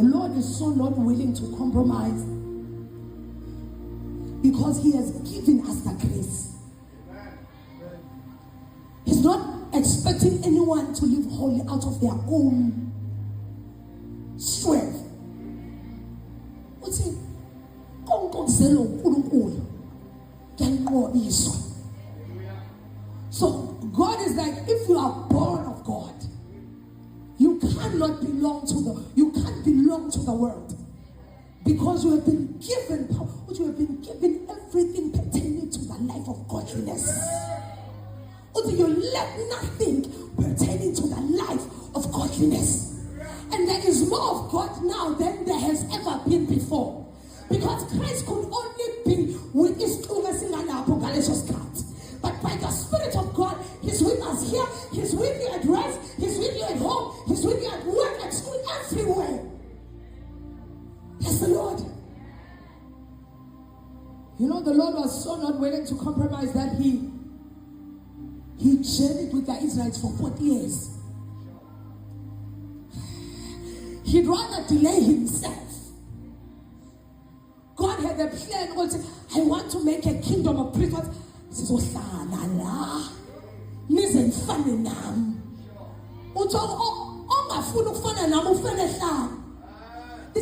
The Lord is so not willing to compromise because He has given us the grace. He's not expecting anyone to live wholly out of their own strength. What's it? So God is like, if you are born of God, you cannot belong to the world, because you have been given power, you have been given everything pertaining to the life of godliness. You lack nothing pertaining to the life of godliness. And there is more of God now than there has ever been before. Because Christ could only be with His but by the Spirit of God, He's with us here, He's with you at rest, He's with you at home, He's with you at work, at school, everywhere. Yes, the Lord. You know, the Lord was so not willing to compromise that He journeyed with the Israelites for 40 years. He'd rather delay Himself. God had a plan also. I want to make a kingdom of priests. This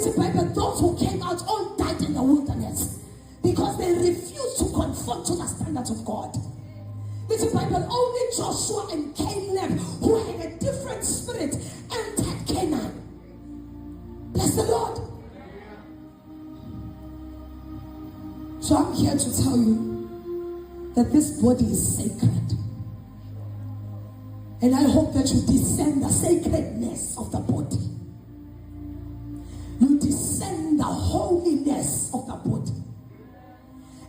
is Bible. Those who came out all died in the wilderness because they refused to conform to the standards of God. This is Bible. Only Joshua and Caleb, who had a different spirit, entered Canaan. Bless the Lord. So I'm here to tell you that this body is sacred. And I hope that you discern the sacredness of the body. You discern the holiness of the body.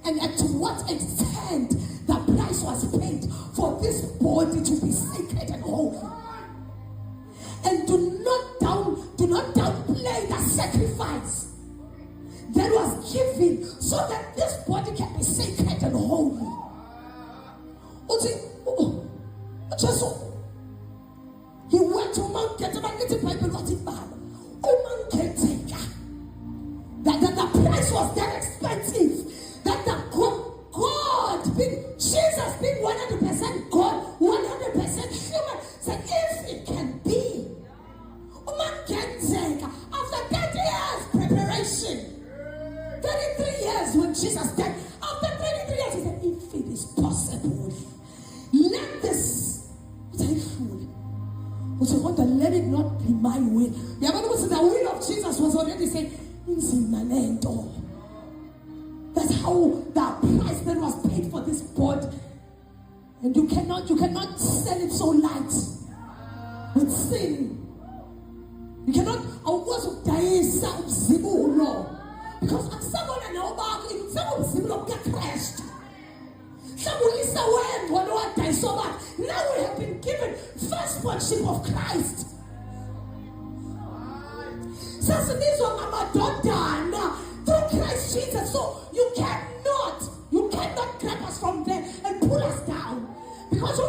And to what extent the price was paid for this body to be sacred and holy. And do not downplay the sacrifice that was given so that this body can be sacred and holy. He went to Mount Gerizim, little Bible was in Bible. Mount Gerizim. That the price was that expensive. That the God, Jesus being 100% God, 100% human, said if it can be. Mount Gerizim, after 30 years preparation, 33 years when Jesus died, after 33 years he said, if it is possible, let this, let it not be my will. The will of Jesus was already saying, that's how the price that was paid for this body. And you cannot sell it so light with sin. You cannot also die some zibulo. Because I'm someone I know about in some zibulo get crashed. So much. Now we have been given firstbornship of Christ. Through Christ Jesus. So you cannot grab us from there and pull us down. Because